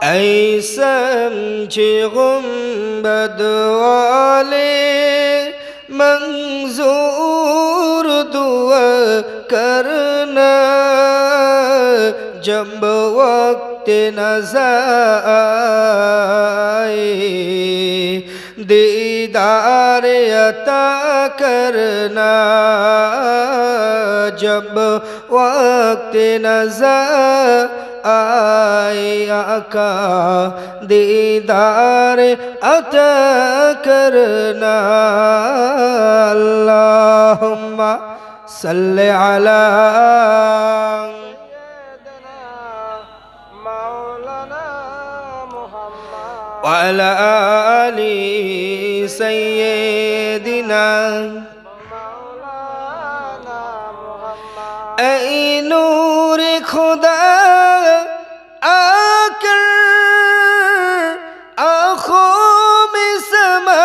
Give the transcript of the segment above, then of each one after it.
ऐ समझे गुंबद वाले मंजूर दुआ करना जब वक्त नज़र आए दीदार अता करना जब वक्त नज़र आए आका दीदार अता करना अल्लाहुम्मा सल्ले अला व अला आलि सय्यिदिना ऐ नूर खुदा आकर आँखों में समा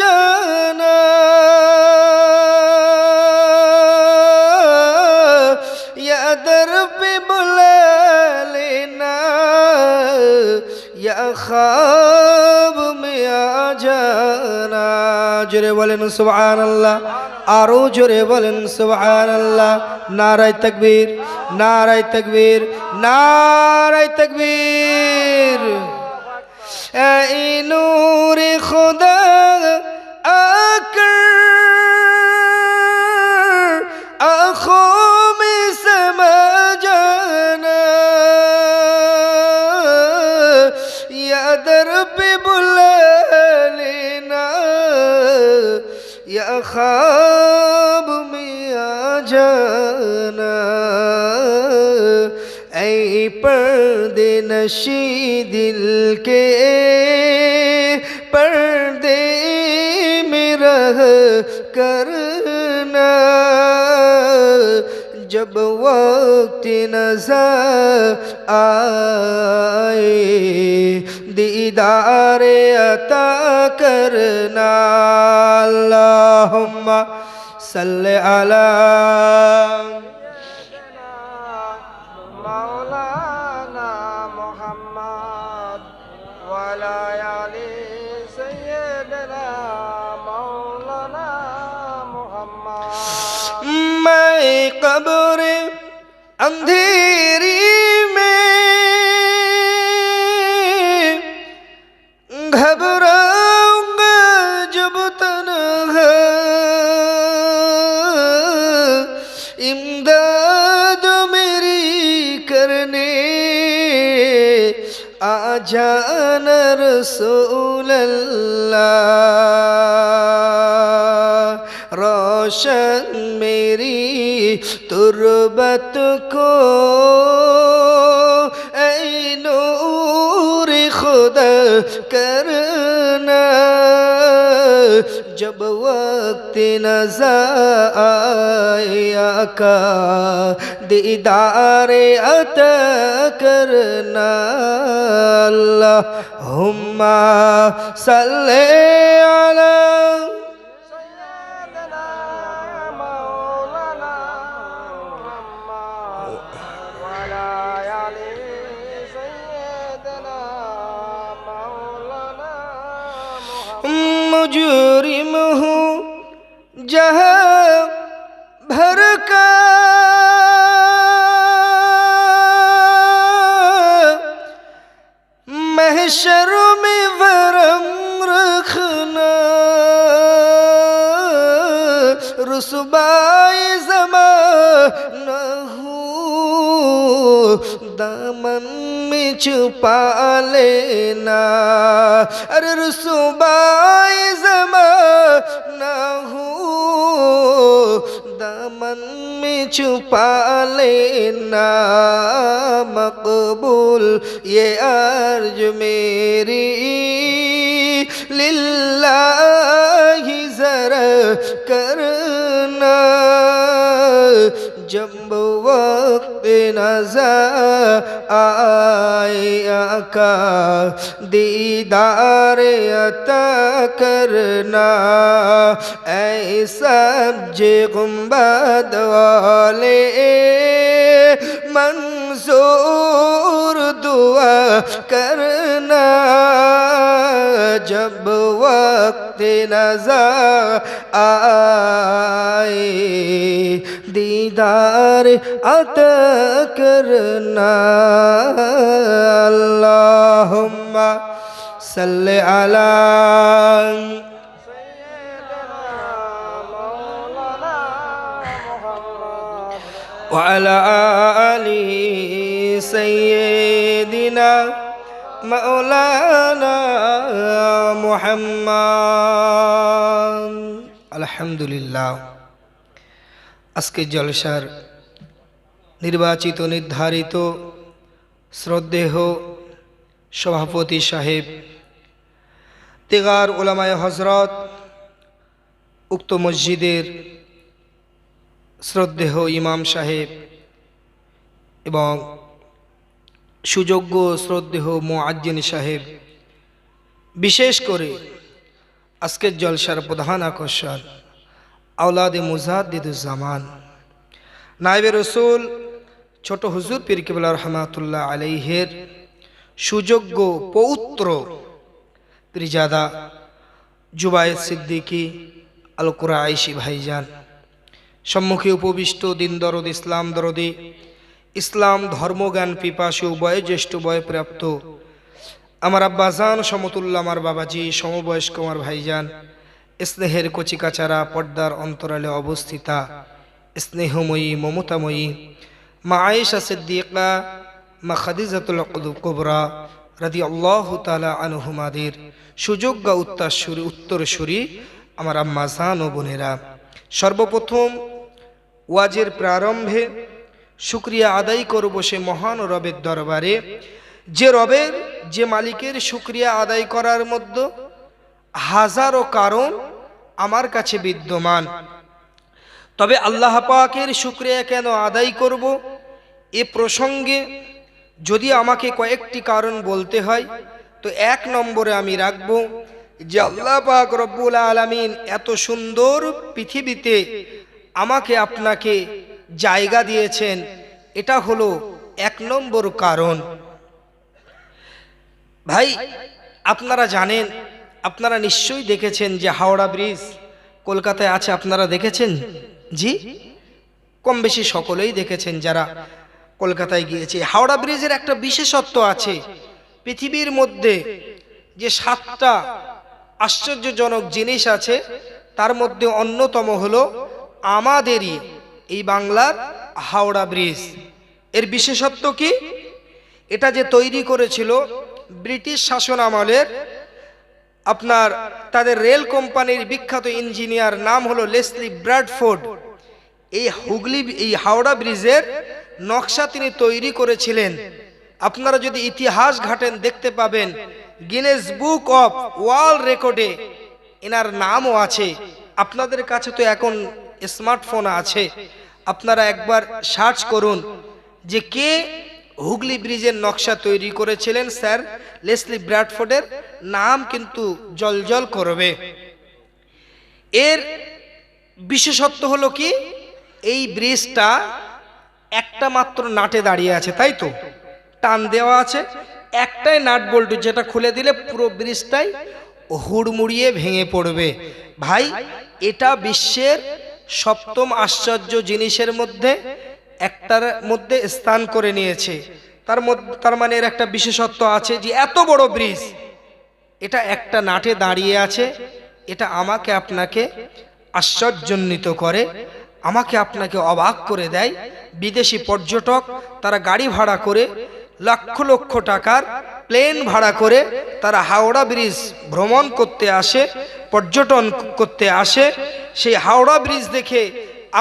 जाना या दर पे बुला लेना या ख्वाब में आ जाना। जोरे बोलें सुभान अल्लाह, आरो जोरे बोलें सुभान अल्लाह। नाराए तकबीर, नाराए तकबीर, नाराए तकबीर। ऐ नूर खुदा आकर आँखों में समा जाना या दर पे बुला लेना या ख्वाब में आ जाना। ऐ पर्दे नशी दिल के पर्दे में रह करना जब वक्त नज़र आए दीदार अता करना अल्लाहुम्मा सल्ले अला मौलाना मुहम्मद व अला आलि सय्यिदना मौलाना मुहम्मद। मैं कब्र अंधेरी में घबराऊंगा जब तन्हा इमदाद मेरी करने आ जाना रसूल अल्लाह। रोशन मेरी तुरबत को ऐ नूर खुदा करना जब वक्त नज़र आए आका दीदार अता करना अल्लाहुम्मा सल्ले अला मुजरिम हूँ जहाँ भर का महशर में वरम रखना रुसबाए ज़माना हूँ दामन में छुपा लेना अरे रुसबाए ज़माना हूँ दामन में छुपा लेना मकबूल ये अर्ज मेरी लिल्लाही ज़रा करना जब वक्त नज़र आए आका दीदार अता करना ऐसा जे गुंबद वाले मंसूर हुजूर दुआ करना जब वक्त नज़र आए दीदार अता करना अल्लाहुम्मा सल्ली अला وعلى آل سيدنا مولانا محمد الحمد لله আজকে জলসার নির্বাচিত নির্ধারিত শ্রদ্ধেয় সভাপতি সাহেব তেগার উলামায়ে হযরত উক্ত মসজিদের শ্রদ্ধেয় ইমাম সাহেব এবং সুযোগ্য শ্রদ্ধেয় মুআজ্জিন সাহেব, বিশেষ করে আজকের জলসার প্রধান আকর্ষণ আওলাদে মুজাদ্দিদুজ্জামান নায়েবে রসুল ছোট হুজুর পীর কিবলা রহমাতুল্লাহ আলাইহির সুযোগ্য পৌত্র পীরজাদা জুবায়ের সিদ্দিকী আল কুরাইশি ভাইজান, সম্মুখে উপবিষ্ট দিন দরদ ইসলাম দরদি ইসলাম ধর্মজ্ঞান পিপাসু বয়োজ্যেষ্ঠ বয়প্রাপ্ত আমার আব্বাজান সমতুল্লাহ আমার বাবাজি সমবয়স্ক আমার ভাইজান, স্নেহের কচিকাচারা পর্দার অন্তরালে অবস্থিতা স্নেহময়ী মমতাময়ী মা আয়েশা সিদ্দিকা মা খাদিজাতুল কুবরা রাদিয়াল্লাহু তাআলা আনহুমাদের সুযোগ্য উত্তরসূরি আমার আম্মাজান ও বোনেরা, সর্বপ্রথম ওয়াজের প্রারম্ভে শুকরিয়া আদায় করব সে মহান রবের দরবারে, যে রবের যে মালিকের শুকরিয়া আদায় করার মধ্যে হাজারো কারণ আমার কাছে বিদ্যমান। তবে আল্লাহ পাকের শুকরিয়া কেন আদায় করব এ প্রসঙ্গে যদি আমাকে কয়েকটি কারণ বলতে হয় তো এক নম্বরে আমি রাখব যে আল্লাহ পাক রব্বুল আলামিন এত সুন্দর পৃথিবীতে আমাকে আপনাকে জায়গা দিয়েছেন, এটা হলো এক নম্বর কারণ। ভাই আপনারা জানেন, আপনারা নিশ্চয়ই দেখেছেন যে হাওড়া ব্রিজ কলকাতায় আছে, আপনারা দেখেছেন? জি, কম বেশি সকলেই দেখেছেন যারা কলকাতায় গিয়েছে। হাওড়া ব্রিজের একটা বিশেষত্ব আছে, পৃথিবীর মধ্যে যে 7টা আশ্চর্যজনক জিনিস আছে তার মধ্যে অন্যতম হলো আমাদেরই এই বাংলার হাওড়া ব্রিজ। এর বিশেষত্ব কি? এটা যে তৈরি করেছিল ব্রিটিশ শাসন আমলের আপনার তাদের রেল কোম্পানির বিখ্যাত ইঞ্জিনিয়ার নাম হলো লেসলি ব্র্যাডফোর্ড। এই হাওড়া ব্রিজের নকশা তিনি তৈরি করেছিলেন। আপনারা যদি ইতিহাস ঘাটেন দেখতে পাবেন গিনেস বুক অফ ওয়ার্ল্ড রেকর্ডে এনার নামও আছে। আপনাদের কাছে তো এখন স্মার্টফোন আছে, আপনারা একবার সার্চ করুন যে কে হুগলি ব্রিজের নকশা তৈরি করেছিলেন, স্যার লেসলি ব্র্যাডফোর্ডের নাম কিন্তু জলজল করবে। এর বিশেষত্ব হলো কি, এই ব্রিজটা একটা মাত্র নাটে দাঁড়িয়ে আছে, তাই তো টান দেওয়া আছে, একটাই নাট বল্টু যেটা খুলে দিলে পুরো ব্রিজটাই হুড়মুড়িয়ে ভেঙে পড়বে। ভাই এটা বিশ্বের 7ম আশ্চর্য জিনিসের মধ্যে একটার মধ্যে স্থান করে নিয়েছে। তার মানে এর একটা বিশেষত্ব আছে যে এত বড় ব্রিজ এটা একটা নাটে দাঁড়িয়ে আছে। এটা আমাকে আপনাকে আশ্চর্যান্বিত করে, আমাকে আপনাকে অবাক করে দেয়। বিদেশি পর্যটক তারা গাড়ি ভাড়া করে লক্ষ লক্ষ টাকার প্লেন ভাড়া করে তারা হাওড়া ব্রিজ ভ্রমণ করতে আসে, পর্যটন করতে আসে। সেই হাওড়া ব্রিজ দেখে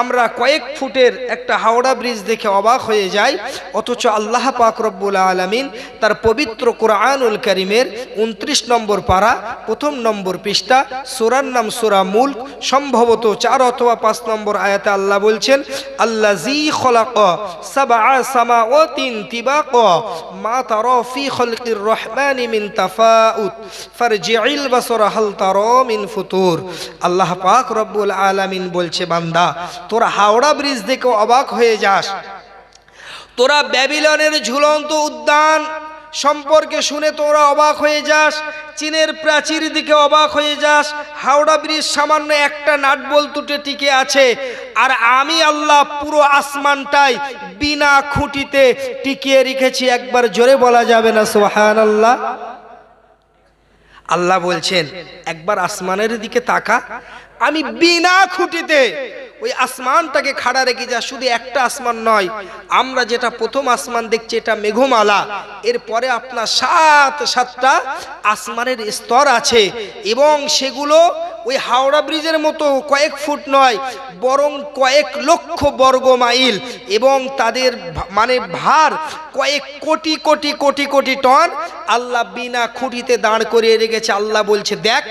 আমরা কয়েক ফুটের একটা হাওড়া ব্রিজ দেখে অবাক হয়ে যাই, অথচ আল্লাহ পাক রব্বুল আলামিন তার পবিত্র কোরআনুল কারীমের 29 নম্বর পারা 1ম নম্বর পৃষ্ঠা, সূরার নাম সূরা মুলক, সম্ভবত 4 অথবা 5 নম্বর আয়াতে আল্লাহ বলছেন আল্লাযী খলাকা সাবআ সামাওয়াতিন তিবাকা মা তারা ফি খালকির রহমানি মিন তাফাউত ফারজি'ল বাসরা হাল তারা মিন ফুতুর। আল্লাহ পাক রব্বুল আলামিন বলছে, বান্দা তোরা হাওড়া ব্রিজ দেখে অবাক হয়ে যাস, তোরা ব্যাবিলনের ঝুলন্ত উদ্যান সম্পর্কে শুনে তোরা অবাক হয়ে যাস, চীনের প্রাচীর দিকে অবাক হয়ে যাস, হাওড়া ব্রিজ সামান্য একটা নাট বল্টুতে টিকে আছে, আর আমি আল্লাহ পুরো আসমানটাই বিনা খুঁটিতে টিকিয়ে রেখেছি। একবার জোরে বলা যাবে না সুবহানাল্লাহ? আল্লাহ বলছেন একবার আসমানের দিকে তাকা, আমি বিনা খুঁটিতে ওই আসমানটাকে খাড়া রেখে যা। শুধু একটা আসমান নয়, আমরা যেটা প্রথম আসমান দেখছি এটা মেঘমালা, এরপরে আপনার সাতটা আসমানের স্তর আছে, এবং সেগুলো ওই হাওড়া ব্রিজের মতো কয়েক ফুট নয়, বরং কয়েক লক্ষ বর্গ মাইল, এবং তাদের মানে ভার কয়েক কোটি কোটি কোটি কোটি টন আল্লাহ বিনা খুঁটিতে দাঁড় করিয়ে রেখেছে। আল্লাহ বলছে দেখ,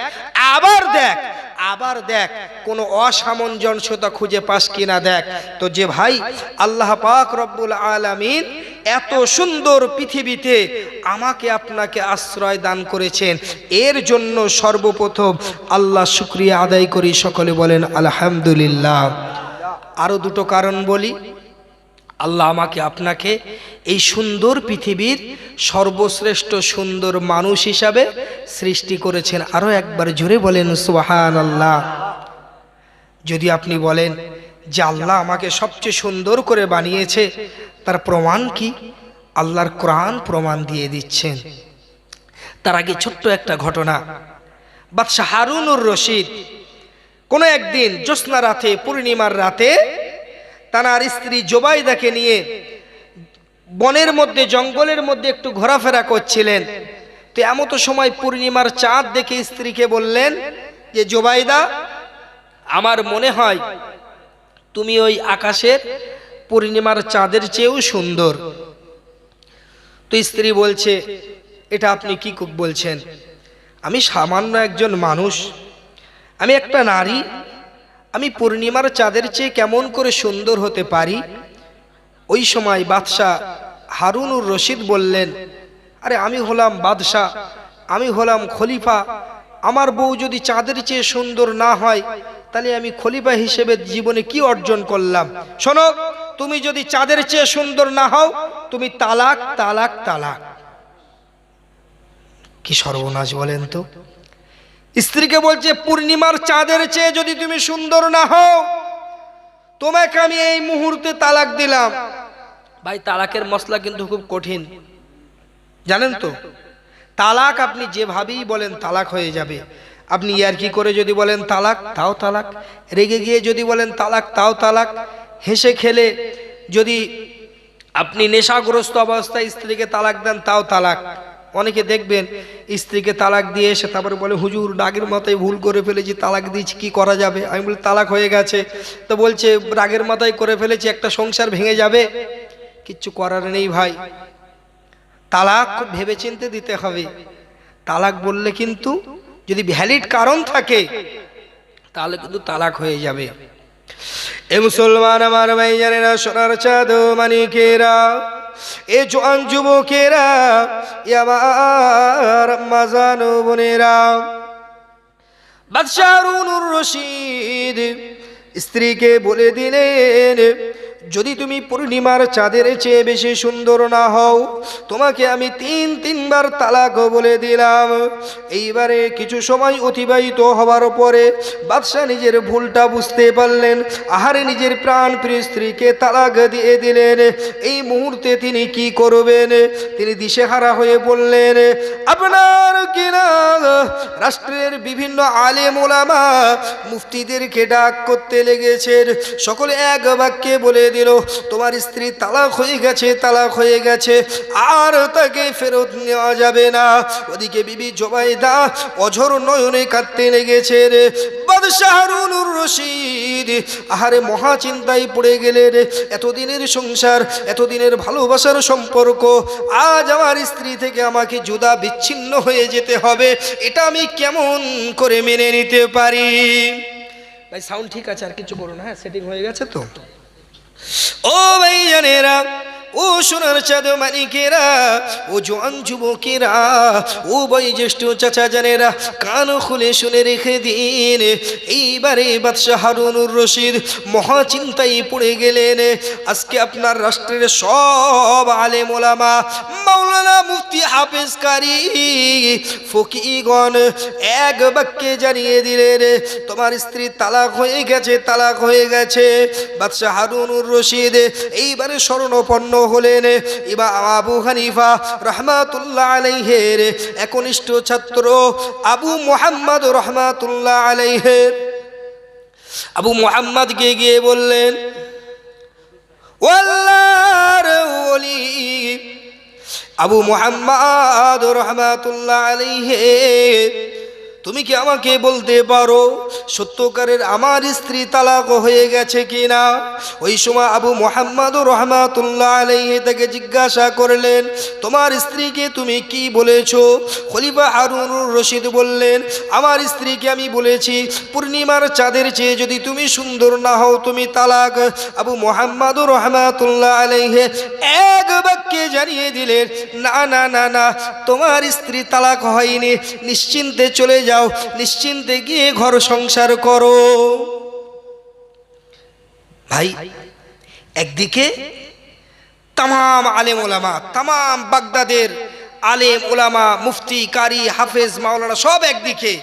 আবার দেখ, আবার দেখ, কোনো অসামঞ্জস্যতা খুঁজে পাস কিনা দেখ। তো যে ভাই আল্লাহ পাক রব্বুল আলামিন এত সুন্দর পৃথিবীতে আমাকে আপনাকে আশ্রয় দান করেছেন, এর জন্য সর্বপ্রথম আল্লাহ শুকরিয়া আদায় করি। সকলে বলেন আলহামদুলিল্লাহ। আরো দুটো কারণ বলি। আল্লাহ আমাকে আপনাকে এই সুন্দর পৃথিবীর সর্বশ্রেষ্ঠ সুন্দর মানুষ হিসাবে সৃষ্টি করেছেন। আরো একবার জোরে বলেন সুবহানাল্লাহ। যদি আপনি বলেন যে আল্লাহ আমাকে সবচেয়ে সুন্দর করে বানিয়েছে, তার প্রমাণ কি? আল্লাহর কোরআন প্রমাণ দিয়ে দিচ্ছেন। তার আগে ছোট্ট একটা ঘটনা। বাদশাহ হারুনুর রশিদ কোনো একদিন জ্যোৎস্না রাতে, পূর্ণিমার রাতে তার স্ত্রী জোবাইদাকে নিয়ে বনের মধ্যে, জঙ্গলের মধ্যে একটু ঘোরাফেরা করছিলেন। তো এমতো সময় পূর্ণিমার চাঁদ দেখে স্ত্রীকে বললেন যে জোবাইদা, আমার মনে হয় তুমি ওই আকাশের পূর্ণিমার চাঁদের চেয়েও সুন্দর। তো স্ত্রী বলছে, এটা আপনি কি বলছেন? আমি সামান্য একজন মানুষ, আমি একটা নারী, আমি পূর্ণিমার চাঁদের চেয়ে কেমন করে সুন্দর হতে পারি? ওই সময় বাদশাহ হারুনুর রশিদ বললেন, আরে আমি হলাম বাদশাহ, আমি হলাম খলিফা, আমার বউ যদি চাঁদের চেয়ে সুন্দর না হয় তাহলে আমি খলিফা হিসেবে জীবনে কি অর্জন করলাম? শোনো, তুমি যদি চাঁদের চেয়ে সুন্দর না হও, তুমি তালাক, তালাক, তালাক। কি সর্বনাশ বলেন তো! স্ত্রীকে বলছে পূর্ণিমার চাঁদের চেয়ে যদি তুমি সুন্দর না হও, তোমাকে আমি এই মুহূর্তে তালাক দিলাম। ভাই, তালাকের মশলা কিন্তু খুব কঠিন, জানেন তো? তালাক আপনি যেভাবেই বলেন তালাক হয়ে যাবে। আপনি ইয়ার্কি করে যদি বলেন তালাক, তাও তালাক। রেগে গিয়ে যদি বলেন তালাক, তাও তালাক। হেসে খেলে যদি আপনি নেশাগ্রস্ত অবস্থায় স্ত্রীকে তালাক দেন, তাও তালাক। অনেকে দেখবেন স্ত্রীকে তালাক দিয়ে এসে তারপরে বলে, হুজুর রাগের মাথায় ভুল করে ফেলেছি, তালাক দিয়েছি, কি করা যাবে? আমি বলি তালাক হয়ে গেছে। তো বলছে রাগের মাথায় করে ফেলেছি, একটা সংসার ভেঙে যাবে। কিচ্ছু করার নেই ভাই, তালাক খুব ভেবেচিন্তে দিতে হবে। তালাক বললে কিন্তু যদি ভ্যালিড কারণ থাকে তাহলে কিন্তু তালাক হয়ে যাবে। এ মুসলমান আমার ভাইজানেরা, সোনার চাঁদ মানিকেরা, এ জোয়ান যুবকেরা, এ আমার মাজান বোনেরা, বাদশাহ হারুনুর রশিদ স্ত্রীকে বলে দিলেন, যদি তুমি পূর্ণিমার চাঁদের চেয়ে বেশি সুন্দর না হও, তোমাকে আমি তিনবার তালাক বলে দিলাম। এইবারে কিছু সময় অতিবাহিত হওয়ার পরে বাদশাহ নিজের ভুলটা বুঝতে পারলেন। আহারে, নিজের প্রাণ প্রিয় স্ত্রীকে তালাক দিয়ে দিলেন। এই মুহূর্তে তিনি কি করবেন? তিনি দিশেহারা হয়ে বললেন, আপনার কিনা রাষ্ট্রের বিভিন্ন আলেম ওলামা মুফতিদেরকে ডাক করতে লেগেছেন। সকলে এক বাক্যে বলে দিল, তোমার স্ত্রী তালাক হয়ে গেছে, তালাক হয়ে গেছে, আর তাকে ফেরত নেওয়া যাবে না। ওদিকে বিবি জোবাইদা অঝর নয়নে কাঁদতে লেগেছে। বাদশাহ হারুনুর রশিদ আহারে মহা চিন্তায় পড়ে গেলেন। এতদিনের সংসার, এতদিনের ভালোবাসার সম্পর্ক, আজ আমার স্ত্রী থেকে আমাকে জুদা বিচ্ছিন্ন হয়ে যেতে হবে, এটা আমি কেমন করে মেনে নিতে পারি? ভাই সাউন্ড ঠিক আছে, আর কিছু করো না, হ্যাঁ সেটিং হয়ে গেছে তো। ও ভাইজানেরা, ও সোনার চাঁদ মানিকেরা, ও জোয়ান যুবকেরা, ও বয়োজ্যেষ্ঠ চাচা জানেরা, কান খুলে শুনে রেখে দিন। এইবারে বাদশাহ হারুনুর রশিদ মহা চিন্তায় পড়ে গেলেন। আজকে আপনার রাষ্ট্রের সব আলেম ওলামা, মাওলানা মুফতি হাফেজ কারি ফকিগণ এক বাক্যে জানিয়ে দিলেন তোমার স্ত্রী তালাক হয়ে গেছে, তালাক হয়ে গেছে। বাদশাহ হারুনুর রশিদ এইবারে শরণাপন্ন হলেন ইমাম আবু হানিফা রহমাতুল্লাহ আলাইহির একনিষ্ঠ ছাত্র আবু মুহাম্মদ রহমাতুল্লাহ আলাইহির। আবু মুহাম্মদকে গিয়ে বললেন, ও আল্লাহর ওলি আবু মুহাম্মদ রহমাতুল্লাহ আলাইহি, তুমি কি আমাকে বলতে পারো সত্যকারের আমার স্ত্রী তালাক হয়ে গেছে কিনা? ওই সময় আবু মুহাম্মদ রহমাতুল্লাহ আলাইহি তাকে জিজ্ঞাসা করলেন, তোমার স্ত্রীকে তুমি কি বলেছো? খলিফা হারুনুর রশিদ বললেন, আমার স্ত্রীকে আমি বলেছি পূর্ণিমার চাঁদের চেয়ে যদি তুমি সুন্দর না হও তুমি তালাক। আবু মুহাম্মদ রহমাতুল্লাহ আলাইহি এক বাক্যে জানিয়ে দিলেন, না না না না, তোমার স্ত্রী তালাক হয়নি, নিশ্চিন্তে চলে যাও, নিশ্চিন্তে গিয়ে ঘর সংসার করো। ভাই, একদিকে তামাম আলেম ওলামা, তামাম বাগদাদের আলেম ওলামা, মুফতি কারি হাফেজ মাওলানা সব একদিকে,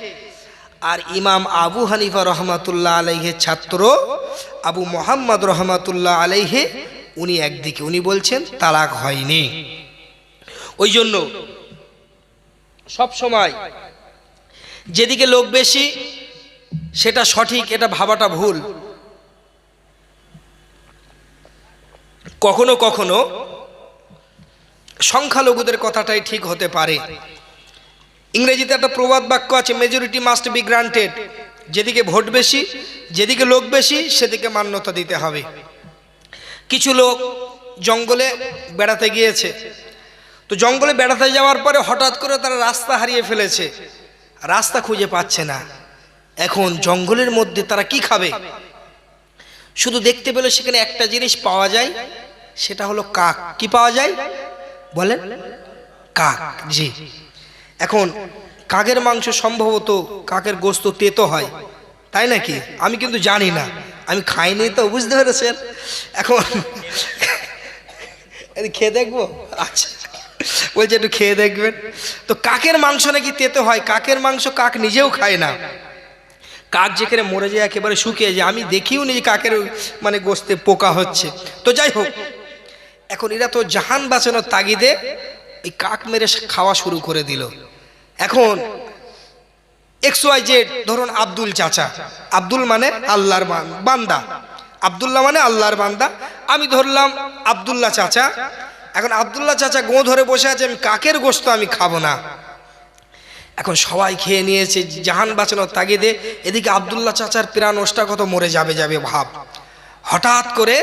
আর ইমাম আবু হানিফা রহমাতুল্লাহ আলাইহির ছাত্র আবু মুহাম্মদ রহমাতুল্লাহ আলাইহি উনি একদিকে, উনি বলছেন তালাক হয়নি। ওই জন্য সব সময় যেদিকে লোক বেশি সেটা সঠিক, এটা ভাবাটা ভুল। কখনো কখনো সংখ্যালঘুদের কথাটাই ঠিক হতে পারে। ইংরেজিতে একটা প্রবাদ বাক্য আছে, মেজরিটি মাস্ট বি গ্রান্টেড। যেদিকে ভোট বেশি, যেদিকে লোক বেশি সেদিকে মান্যতা দিতে হবে। কিছু লোক জঙ্গলে বেড়াতে গিয়েছে, তো জঙ্গলে বেড়াতে যাওয়ার পরে হঠাৎ করে তারা রাস্তা হারিয়ে ফেলেছে, রাস্তা খুঁজে পাচ্ছে না। এখন জঙ্গলের মধ্যে তারা কি খাবে? শুধু দেখতে পেল সেখানে একটা জিনিস পাওয়া যায়, সেটা হলো কাক। কি পাওয়া যায় বলেন? কাক। জি। এখন কাকের মাংস সম্ভবত, কাকের গোস্ত তেতো হয়, তাই নাকি? আমি কিন্তু জানি না, আমি খাইনি, তো বুঝতে পেরেছেন। এখন খেয়ে দেখবো? আচ্ছা, বলছে একটু খেয়ে দেখবেন। তো কাকের মাংস নাকি তেতো হয়, কাকের মাংস কাক নিজেও খায় না। কাক যেখানে মরে যায় একেবারে শুকিয়ে যায়, আমি দেখিও নি কাকের মানে গোস্তে পোকা হচ্ছে। তো যাই হোক, এখন এরা তো জাহান বাঁচানোর তাগিদে এই কাক মেরে খাওয়া শুরু করে দিল। এখন XYZ, ধরুন আব্দুল চাচা, আব্দুল মানে আল্লাহর বান্দা, আব্দুল্লাহ মানে আল্লাহর বান্দা, আমি ধরলাম আব্দুল্লাহ চাচা। এখন আব্দুল্লাহ চাচা গো ধরে বসে আছে, আমি কাকের গোস্ত আমি খাবো না। এখন সবাই খেয়ে নিয়েছে জাহান বাঁচানোর তাগিদে, এদিকে আব্দুল্লাহ চাচার প্রাণ ওষ্ঠাগত মরে যাবে যাবে ভাব। হঠাৎ করে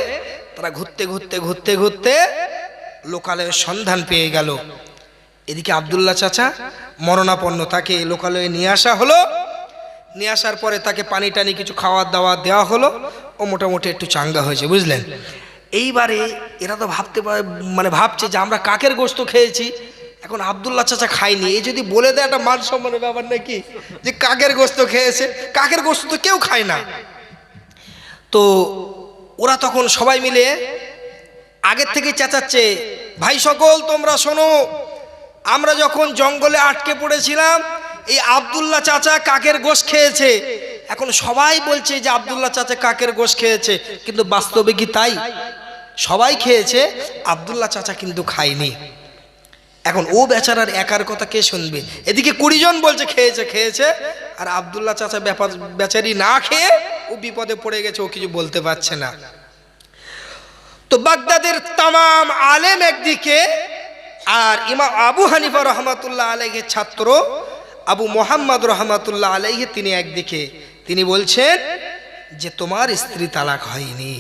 তারা ঘুরতে ঘুরতে ঘুরতে ঘুরতে লোকালয়ের সন্ধান পেয়ে গেল। এদিকে আব্দুল্লাহ চাচা মরণাপন্ন, তাকে লোকালয়ে নিয়ে আসা হলো। নিয়ে আসার পরে তাকে পানি টানি কিছু খাওয়ার দাওয়া দেওয়া হলো, ও মোটামুটি একটু চাঙ্গা হয়েছে, বুঝলেন। এইবারে এরা তো ভাবছে যে আমরা কাকের গোস্ত খেয়েছি, এখন আব্দুল্লাহ চাচা খায়নি, এই যদি বলে দেয় একটা মান সম্মানের ব্যাপার নাকি, যে কাকের গোস্ত খেয়েছে। কাকের গোস্ত তো কেউ খায় না। তো ওরা তখন সবাই মিলে আগের থেকে চেঁচাচ্ছে, ভাই সকল তোমরা শোনো, আমরা যখন জঙ্গলে আটকে পড়েছিলাম এই আব্দুল্লাহ চাচা কাকের গোশত খেয়েছে। এখন সবাই বলছে যে আব্দুল্লাহ চাচা কাকের গোশত খেয়েছে, কিন্তু বাস্তবে কি তাই? সবাই খেয়েছে, আব্দুল্লাহ চাচা কিন্তু খায়নি। এখন ও বেচারার একার কথা কে শুনবে? এদিকে 20 জন বলছে খেয়েছে খেয়েছে, আর আব্দুল্লাহ চাচা বেচারি না খেয়ে ও বিপদে পড়ে গেছে, ও কিছু বলতে পারছে না। তো বাগদাদের তামাম আলেম একদিকে, আর ইমাম আবু হানিফা রহমাতুল্লাহ আলাইহির ছাত্র আবু মুহাম্মদ রহমাতুল্লাহ আলাইহি তিনি একদিকে। তিনি বলছেন যে তোমার স্ত্রী তালাক হয়নি।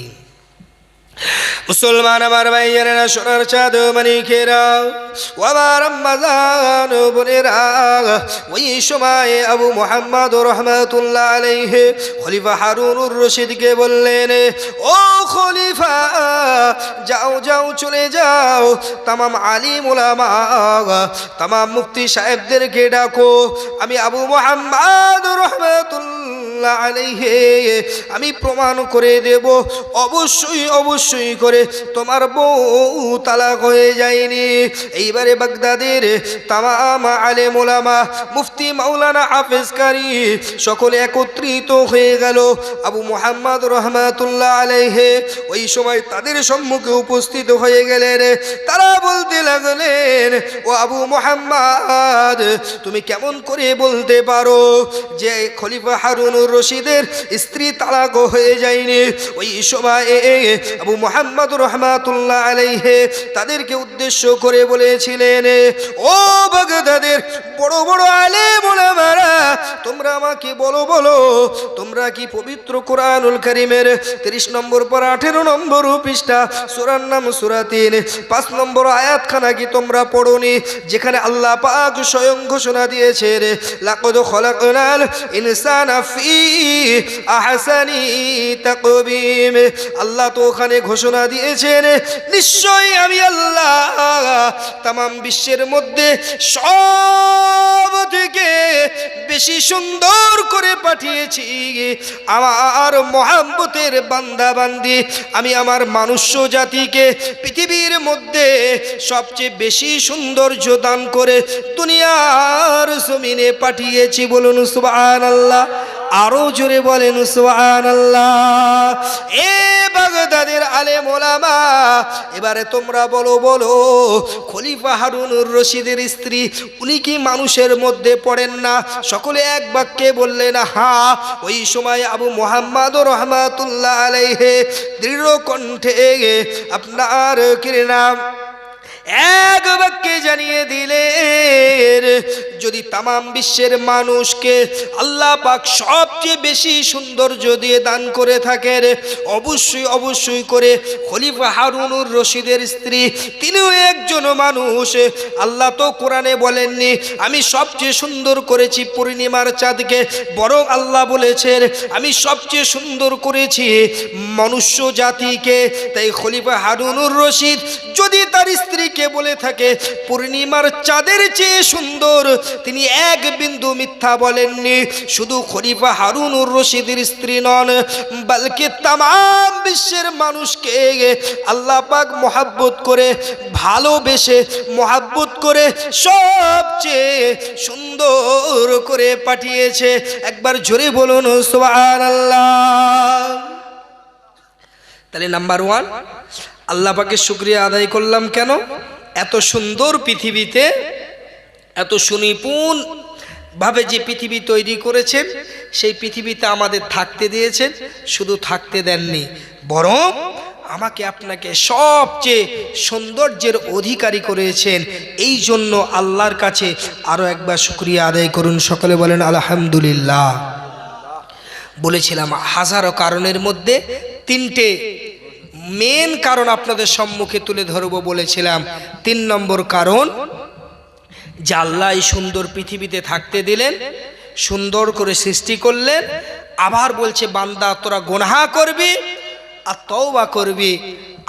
মুসলমান আমার ভাইয়েরা, সোনার চাঁদ মানিকেরা, ও আমার আম্মাজান বোনেরা, ওই সময় আবু মুহাম্মদ রহমাতুল্লাহ আলাইহি খলিফা হারুনুর রশিদকে বললেন, ও খলিফা, যাও যাও চলে যাও, তামাম আলিম উলামা, তামাম মুফতি সাহেবদেরকে ডাকো, আমি আবু মুহাম্মদ রহমাতুল্লাহ আলাইহি আমি প্রমাণ করে দেব অবশ্যই অবশ্যই করে তোমার বউ তালাক হয়ে যায়নি। এইবারে বাগদাদের তামাম আলেম ওলামা, মুফতি মাওলানা হাফেজ কারি সকলে একত্রিত হয়ে গেল আবু মুহাম্মদ রহমাতুল্লাহ আলাইহি। ওই সময় তাদের সম্মুখে উপস্থিত হয়ে গেলেন। তারা বলতে লাগলেন, ও আবু মুহাম্মদ, তুমি কেমন করে বলতে পারো যে খলিফা হারুনুর রশিদের স্ত্রী তালাক হয়ে যায়নি? ওই সময় আবু মুহাম্মদ রহমাতুল্লাহ আলাইহি তাদেরকে উদ্দেশ্য করে বলেছিলেন, ও বাগদাদের বড় বড় আলেম ওলামারা, তোমরা আমাকে বলো বলো, তোমরা কি পবিত্র কোরআনুল কারীমের 30 নম্বর পর 18 নম্বর পৃষ্ঠা, সূরার নাম সূরা 3, 5 নম্বর আয়াতখানা কি তোমরা পড়োনি? যেখানে আল্লাহ পাক স্বয়ং ঘোষণা দিয়েছেন, লাকাদ খলাকনাল ইনসানা ফি আহসানি তাকবীম। আল্লাহ তো ওখানে ঘোষণা দিয়েছেন, নিশ্চয়ই আমি আল্লাহ তামাম বিশ্বের মধ্যে সব থেকে বেশি সুন্দর করে পাঠিয়েছি আমার মহব্বতের বান্দা বান্দি। আমি আমার মনুষ্য জাতিকে পৃথিবীর মধ্যে সবচেয়ে বেশি সৌন্দর্য দান করে দুনিয়ার জমিনে পাঠিয়েছি। বলুন সুবহানাল্লাহ, আরো জোরে বলেন সুবহানাল্লাহ। এ বাগদাদের আলেম ওলামা, এবারে তোমরা বলো বলো, খলিফা হারুনুর রশিদের স্ত্রী উনি কি মানুষের মধ্যে পড়েন না? সকলে এক বাক্যে বললেন হ্যাঁ। ওই সময় আবু মুহাম্মদ রহমাতুল্লাহ আলাইহি দৃঢ় কণ্ঠে আপনার কি নাম এক বাক্যে জানিয়ে দিলেন, যদি তামাম বিশ্বের মানুষকে আল্লাহ পাক সবচেয়ে বেশি সৌন্দর্য দিয়ে দান করে থাকেন, অবশ্যই অবশ্যই করে খলিফা হারুনুর রশিদের স্ত্রী তিনিও একজন মানুষ। আল্লাহ তো কোরআনে বলেননি আমি সবচেয়ে সুন্দর করেছি পূর্ণিমার চাঁদকে, বরং আল্লাহ বলেছেন আমি সবচেয়ে সুন্দর করেছি মনুষ্য জাতিকে। তাই খলিফা হারুনুর রশিদ যদি তার স্ত্রীকে বলে থাকে পূর্ণিমার চাঁদের চেয়ে সুন্দর, তিনি এক বিন্দু মিথ্যা বলেননি। শুধু খলিফা হারুনুর রশিদের স্ত্রী নন, বলকে তামাম বিশ্বের মানুষকে আল্লাহ পাক মহব্বত করে, ভালোবেসে মহব্বত করে সবচেয়ে সুন্দর করে পাঠিয়েছে। একবার জোরে বলুন সুবহানাল্লাহ। তাহলে নাম্বার 1 আল্লাহ পাকের শুকরিয়া আদায় করলাম কেন? এত সুন্দর পৃথিবীতে, এত সুনিপুণ ভাবে যে পৃথিবী তৈরি করেছেন, সেই পৃথিবীতে আমাদের থাকতে দিয়েছেন। শুধু থাকতে দেননি, বরং আমাকে আপনাকে সবচেয়ে সৌন্দর্যের অধিকারী করেছেন। এই জন্য আল্লাহর কাছে আরো একবার শুকরিয়া আদায় করুন। সকলে বলেন আলহামদুলিল্লাহ। বলেছিলাম হাজারো কারণের মধ্যে 3টে মেন কারণ আপনাদের সম্মুখে তুলে ধরবো বলেছিলাম। 3 নম্বর কারণ যে আল্লাহ এই সুন্দর পৃথিবীতে থাকতে দিলেন, সুন্দর করে সৃষ্টি করলেন, আবার বলছে বান্দা তোরা গুনাহ করবি আর তওবা করবি,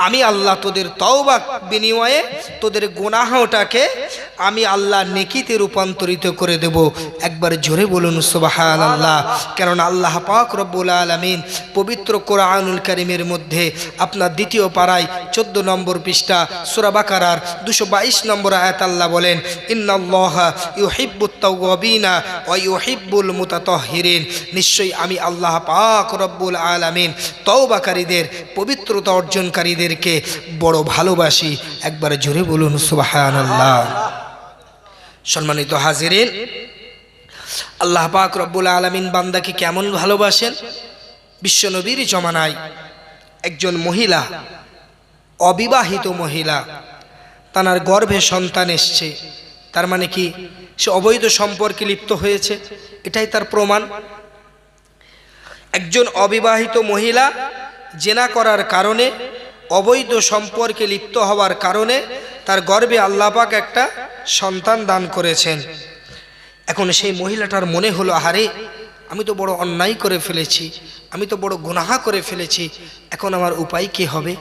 আমি আল্লাহ তোদের তওবা বিনিময়ে তোদের গুনাহটাকে আমি আল্লাহ নেকিতে রূপান্তরিত করে দেব। একবার জোরে বলুন সুবহানাল্লাহ। কারণ আল্লাহ পাক রব্বুল আলামিন পবিত্র কোরআনুল কারীমের মধ্যে আপনার 2য় পারায় 14 নম্বর পৃষ্ঠা সূরা বাকারার 222 নম্বর আয়াত আল্লাহ বলেন, ইন্নাল্লাহা ইউহিব্বুত তাওয়াবিনা ওয়া ইউহিব্বুল মুতাতাহহিরিন। নিশ্চয়ই আমি আল্লাহ পাক রব্বুল আলামিন তওবাকারীদের, পবিত্রতা অর্জনকারীদেরকে বড় ভালোবাসি। একবার জোরে বলুন সুবহানাল্লাহ। সম্মানিত হাজিরিন, আল্লাহ পাক রব্বুল আলামিন বান্দাকে কেমন ভালোবাসেন? বিশ্বনবীর জমানায় একজন মহিলা, অবিবাহিত মহিলা, তার গর্ভে সন্তান এসছে, তার মানে কি সে অবৈধ সম্পর্কে লিপ্ত হয়েছে, এটাই তার প্রমাণ। একজন অবিবাহিত মহিলা জেনা করার কারণে অবৈধ সম্পর্কে লিপ্ত হওয়ার কারণে তার গর্ভে আল্লাহ পাক একটা সন্তান দান করেছেন। এখন সেই মহিলাটার মনে হলো, আরে আমি তো বড় অন্যায় করে ফেলেছি, আমি তো বড় গুনাহ করে ফেলেছি, এখন আমার উপায় কি হবে?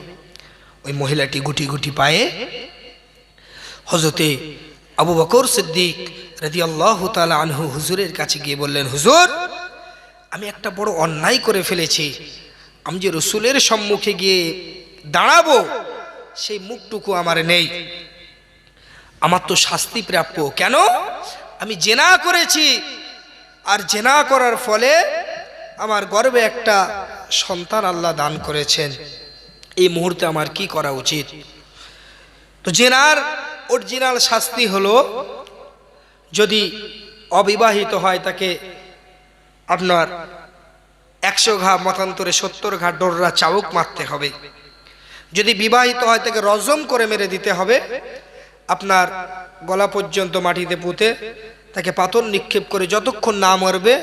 ওই মহিলাটি গুটি গুটি পায়ে হযরতে আবু বকর সিদ্দিক রাদিয়াল্লাহু তাআলা আনহু হুজুরের কাছে গিয়ে বললেন, হুজুর, আমি একটা বড় অন্যায় করে ফেলেছি, আমি যে রসুলের সম্মুখে গিয়ে দাঁড়াবো সেই মুখটুকু আমার নেই, আমার তো শাস্তি প্রাপ্য। কেন? আমি জেনা করেছি, আর জেনা করার ফলে আমার গর্ভে একটা সন্তান আল্লাহ দান করেছেন, এই মুহূর্তে আমার কি করা উচিত? তো জেনার অরিজিনাল শাস্তি হলো, যদি অবিবাহিত হয় তাকে আপনার 100 ঘা মতান্তরে 70 ঘা ডোররা চাবুক মারতে হবে। যদি বিবাহিত হয় তাকে রজম করে মেরে দিতে হবে, আপনার গলা পর্যন্ত মাটিতে পুঁতে তাকে পাথর নিক্ষেপ করে যতক্ষণ না মরবে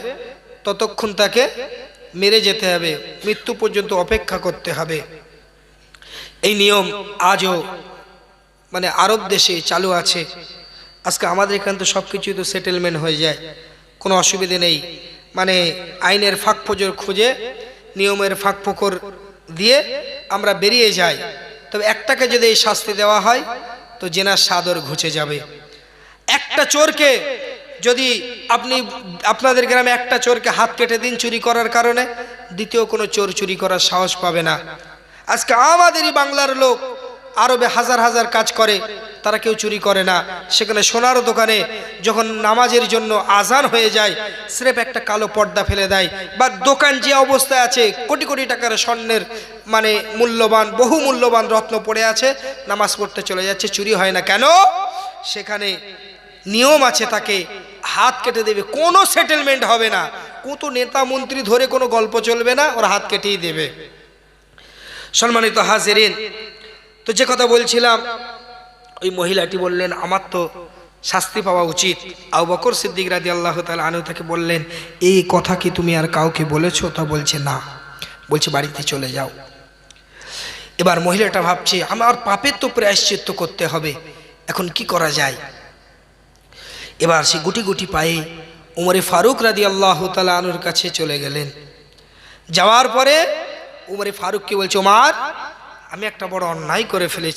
ততক্ষণ তাকে মেরে যেতে হবে, মৃত্যু পর্যন্ত অপেক্ষা করতে হবে। এই নিয়ম আজও মানে আরব দেশে চালু আছে। আজকে আমাদের এখানে তো সব কিছুই তো সেটেলমেন্ট হয়ে যায়, কোনো অসুবিধে নেই, মানে আইনের ফাঁকফোকর খুঁজে নিয়মের ফাঁকফোকর দিয়ে আমরা বেরিয়ে যাই। তবে একটাকে যদি এই শাস্তি দেওয়া হয় তো জেনার সাদর ঘুচে যাবে। একটা চোরকে যদি আপনাদের গ্রামে একটা চোরকে হাত কেটে দিন চুরি করার কারণে, দ্বিতীয় কোনো চোর চুরি করার সাহস পাবে না। আজকে আমাদেরই বাংলার লোক আরবে হাজার হাজার কাজ করে, তারা কেউ চুরি করে না। সেখানে সোনার দোকানে যখন নামাজের জন্য আজান হয়ে যায়, স্রেফ একটা কালো পর্দা ফেলে দেয়, বা দোকান যে অবস্থায় আছে কোটি কোটি টাকার স্বর্ণের মানে মূল্যবান বহু মূল্যবান রত্ন পড়ে আছে, নামাজ পড়তে চলে যাচ্ছে, চুরি হয় না। কেন? সেখানে নিয়ম আছে, তাকে হাত কেটে দেবে, কোনো সেটেলমেন্ট হবে না, কত নেতা মন্ত্রী ধরে কোনো গল্প চলবে না, ওরা হাত কেটেই দেবে। সম্মানিত হাজিরিন, তো যে কথা বলছিলাম, ওই মহিলাটি বললেন আমার তো শাস্তি পাওয়া উচিত। আবু বকর সিদ্দিক রাদিয়াল্লাহু তাআলা আনহু তাকে বললেন, এই কথা কি তুমি আর কাউকে বলেছো? তা বলছে না। বলছে বাড়িতে চলে যাও। এবার মহিলাটা ভাবছে, আমার পাপের তো প্রায়শ্চিত্ত করতে হবে, এখন কি করা যায়? এবার সে গুটি গুটি পায়ে উমরে ফারুক রাদিয়াল্লাহু তাআলা আনহুর কাছে চলে গেলেন। যাওয়ার পরে উমরে ফারুককে বলছে, ওমর, আমি একটা বড় অন্যায় করে ফেলেছি।